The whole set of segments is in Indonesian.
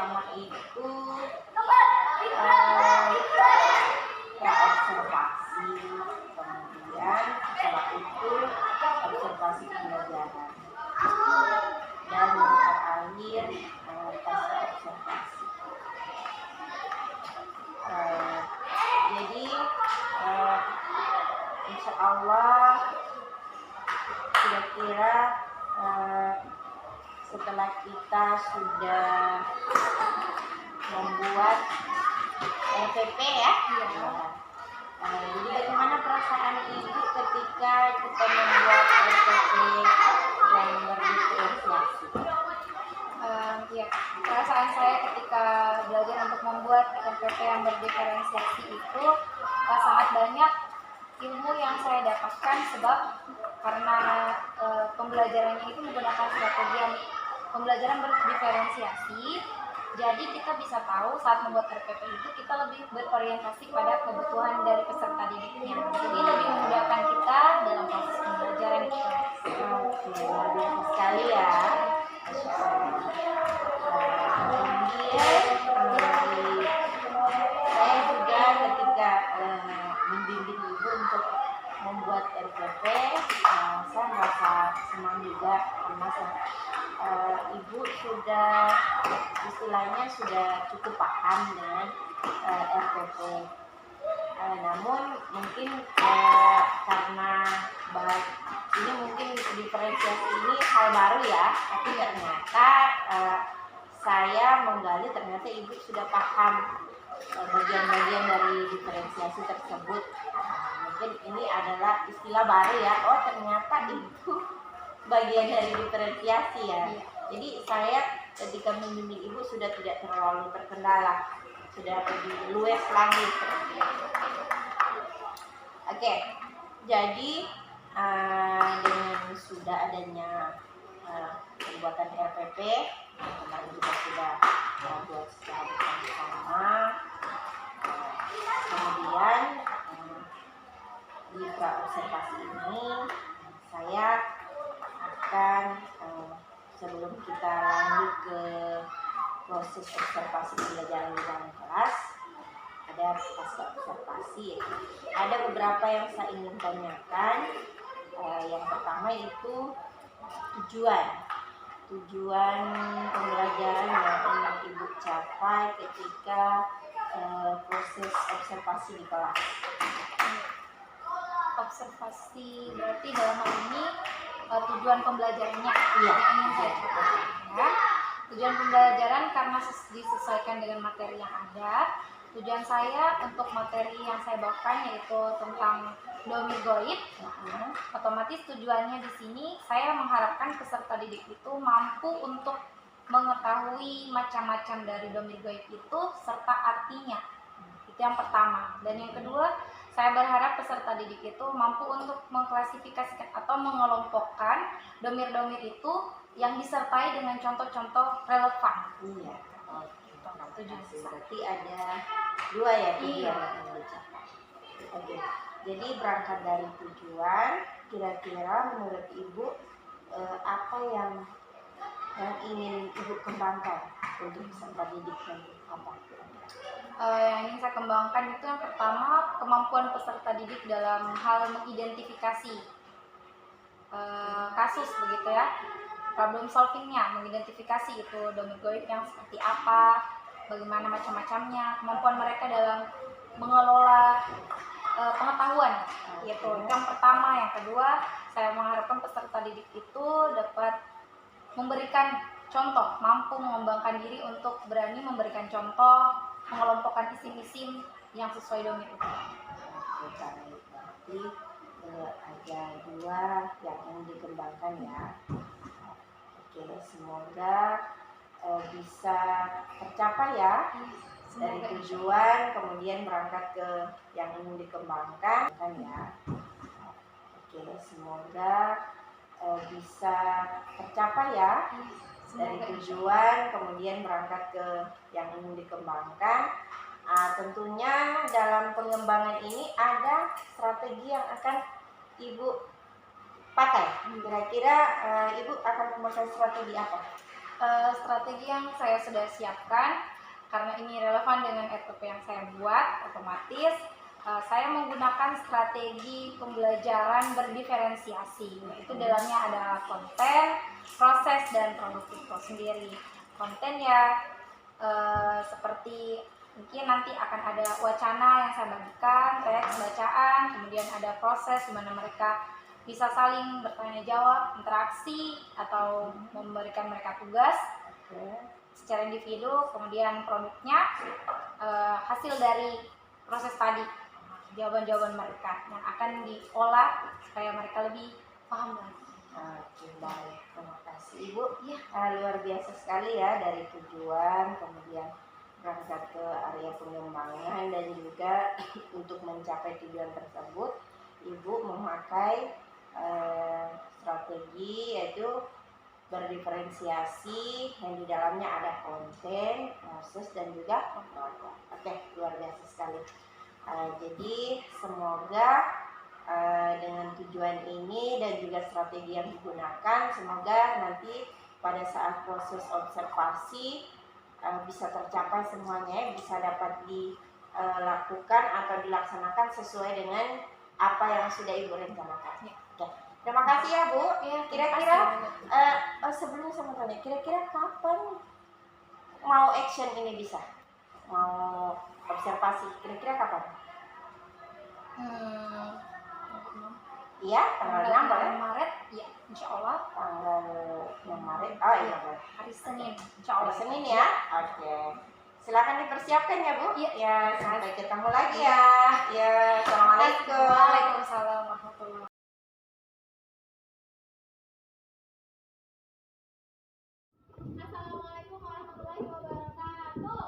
pertama itu observasi, kemudian setelah itu observasi pembelajaran, dan yang terakhir tes observasi. Jadi insya Allah kira-kira setelah kita sudah membuat RPP ya. Jadi bagaimana perasaan ibu ketika kita membuat RPP yang berdiferensiasi? Ya, perasaan saya ketika belajar untuk membuat RPP yang berdiferensiasi itu sangat banyak ilmu yang saya dapatkan, sebab karena pembelajarannya itu menggunakan strategi yang pembelajaran berdiferensiasi. Jadi kita bisa tahu saat membuat RPP itu kita lebih berorientasi pada kebutuhan dari peserta didiknya. Jadi lebih memudahkan kita dalam proses pembelajaran kita. Luar biasa sekali ya. Kemudian saya juga ketika membimbing ibu untuk membuat RPP, saya merasa senang juga karena ibu sudah istilahnya sudah cukup paham dengan RPP. Namun mungkin karena ini mungkin diferensiasi ini hal baru ya, tapi ternyata saya menggali ternyata ibu sudah paham bagian-bagian dari diferensiasi tersebut. Mungkin ini adalah istilah baru ya. Oh, ternyata itu bagian dari diferensiasi ya. Jadi saya ketika membimbing ibu sudah tidak terlalu terkendala, sudah lebih luas lagi. Oke, jadi dengan sudah adanya pembuatan RPP, kemarin kita sudah buat secara bersama-sama. Kemudian di pra-observasi ini saya akan sebelum kita lanjut ke proses observasi pembelajaran di dalam kelas, ada pasca observasi. Ada beberapa yang saya ingin tanyakan. Yang pertama itu tujuan pembelajaran yang ingin ibu capai ketika proses observasi di kelas. Observasi berarti dalam hal ini tujuan pembelajarannya yang ingin saya capai. Ya. Tujuan pembelajaran karena disesuaikan dengan materi yang ada. Tujuan saya untuk materi yang saya bawakan yaitu tentang domir goib. Otomatis tujuannya di sini saya mengharapkan peserta didik itu mampu untuk mengetahui macam-macam dari domir goib itu serta artinya. Itu yang pertama. Dan yang kedua, saya berharap peserta didik itu mampu untuk mengklasifikasikan atau mengelompokkan domir-domir itu yang disertai dengan contoh-contoh relevan. Iya. Berarti ada dua ya tujuan yang dicapai. Oke. Jadi berangkat dari tujuan, kira-kira menurut ibu apa yang ingin ibu kembangkan untuk peserta didik nanti apa? Yang ingin saya kembangkan itu yang pertama, kemampuan peserta didik dalam hal mengidentifikasi kasus begitu ya, problem solvingnya, mengidentifikasi itu domir goib yang seperti apa, bagaimana macam-macamnya, kemampuan mereka dalam mengelola pengetahuan, yaitu yang pertama. Yang kedua, saya mengharapkan peserta didik itu dapat memberikan contoh, mampu mengembangkan diri untuk berani memberikan contoh, mengelompokkan isim-isim yang sesuai domir itu. Berarti ada dua yang ingin dikembangkan ya. Oke, semoga bisa tercapai ya. Dari tujuan kemudian berangkat ke yang ingin dikembangkan kan ya. Oke, semoga bisa tercapai ya. Dari tujuan kemudian berangkat ke yang ingin dikembangkan. Tentunya dalam pengembangan ini ada strategi yang akan ibu pakai. Kira-kira ibu akan memakai strategi apa? Strategi yang saya sudah siapkan, karena ini relevan dengan RPP yang saya buat, otomatis saya menggunakan strategi pembelajaran berdiferensiasi, yaitu dalamnya ada konten, proses, dan produk itu sendiri. Konten ya seperti mungkin nanti akan ada wacana yang saya bagikan, teks bacaan, kemudian ada proses di mana mereka bisa saling bertanya jawab, interaksi, atau memberikan mereka tugas secara individu. Kemudian produknya hasil dari proses tadi, jawaban-jawaban mereka yang akan diolah supaya mereka lebih paham lagi. Oke, baik. Terima kasih Ibu. Ya, luar biasa sekali ya, dari tujuan, kemudian berangkat ke area pengembangan, dan juga untuk mencapai tujuan tersebut Ibu memakai strategi yaitu berdiferensiasi yang di dalamnya ada konten, proses, dan juga produk. Oke, luar biasa sekali. Jadi semoga dengan tujuan ini dan juga strategi yang digunakan, semoga nanti pada saat proses observasi bisa tercapai semuanya, bisa dapat dilakukan atau dilaksanakan sesuai dengan apa yang sudah Ibu rencanakan. Oke, terima kasih ya Bu. Kira-kira sebelumnya saya mau tanya, kira-kira kapan mau action ini bisa? Mau observasi, kira-kira kapan? Iya, tanggal 6 boleh? Maret, ya, insya Allah. Tanggal 6 Maret, oh iya boleh. Hari Senin, insya Allah. Hari Senin ya? Oke. Silakan dipersiapkan ya Bu. Iya. Ya, sampai ketemu lagi ya. Ya, assalamualaikum. Waalaikumsalam warahmatullahi wabarakatuh. Assalamualaikum warahmatullahi wabarakatuh.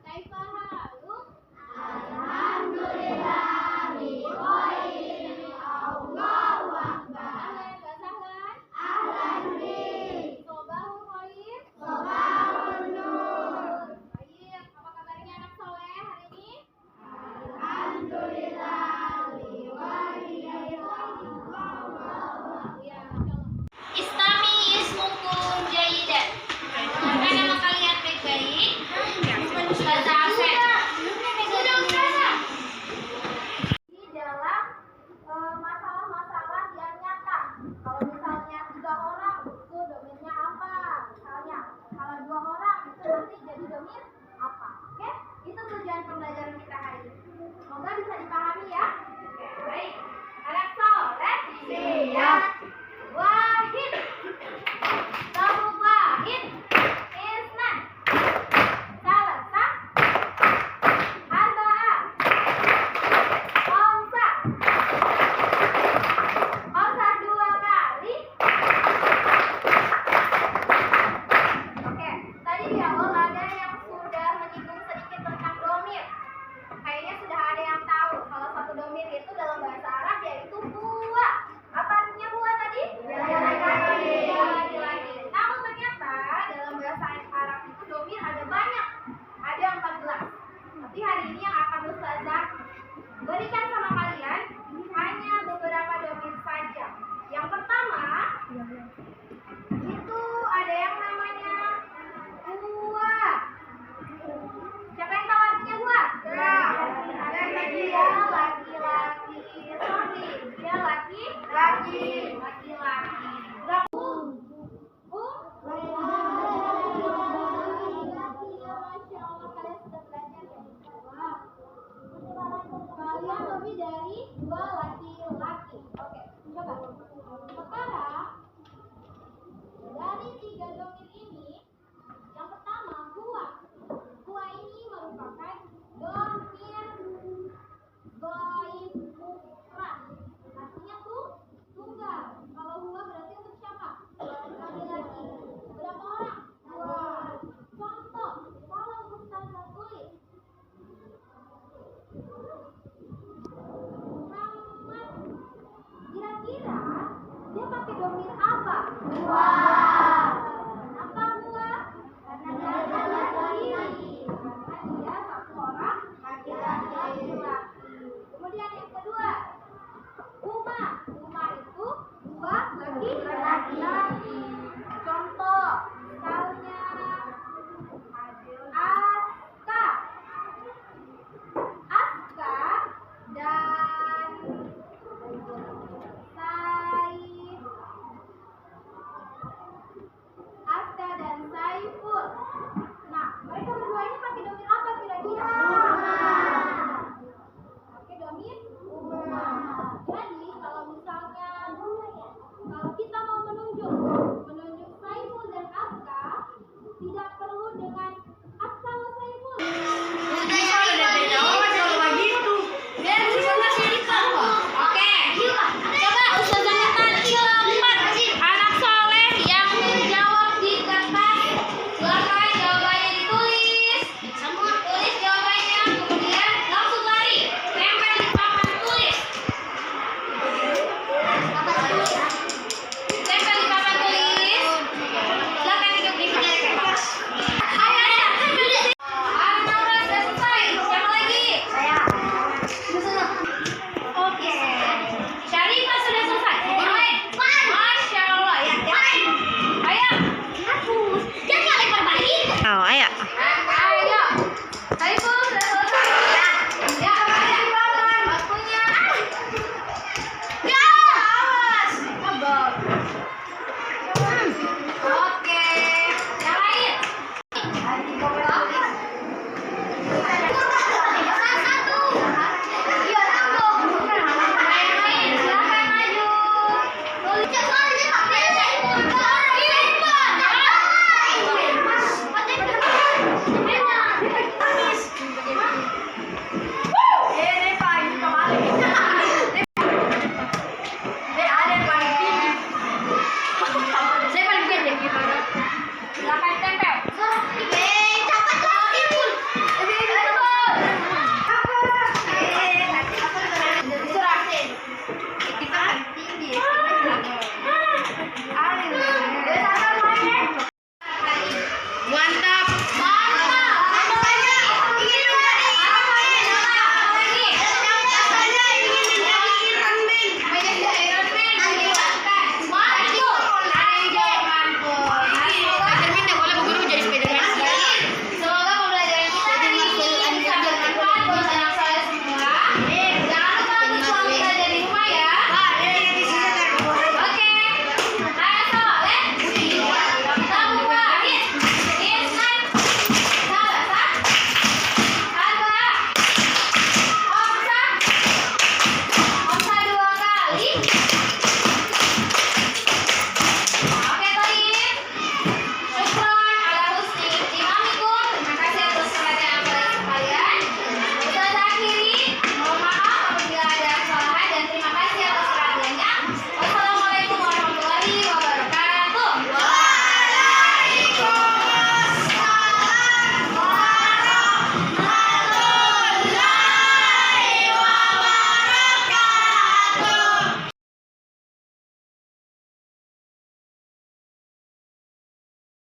Kaifa haluk? Allahu Akbar. Ahlan wa sahlan. Sobahul khair. Baik, apa kabarnya anak soleh hari ini? Ya, Istami ismukum jayidan. Dengarkan nama kalian baik-baik. Ustazah Asep. Sudah Ustazah. Di dalam masalah-masalah yang nyata. Kalau misalnya 3 orang itu domirnya apa? Misalnya kalau 2 orang itu nanti jadi domir apa? Oke? Itu tujuan pembelajaran kita hari ini. Semoga bisa dipahami ya. Oke, baik. Anak soleh siap. Wahid. Satu wahid. Isnan. Salasa. Arba'ah. Khamsa. Khamsa 2 kali. Oke, tadi di awal ada yang sudah menyinggung sedikit tentang domir. Kayaknya sudah ada yang tahu kalau satu domir itu dalam bahasa Arab yaitu huwa. Apa artinya huwa tadi? Laki-laki. Namun ternyata dalam bahasa Arab itu domir ada banyak. Ada 14. Tapi hari ini yang akan Ustazah berikan sama kalian hanya beberapa domir saja. Yang pertama itu ada yang namanya huwa Oh, ayo.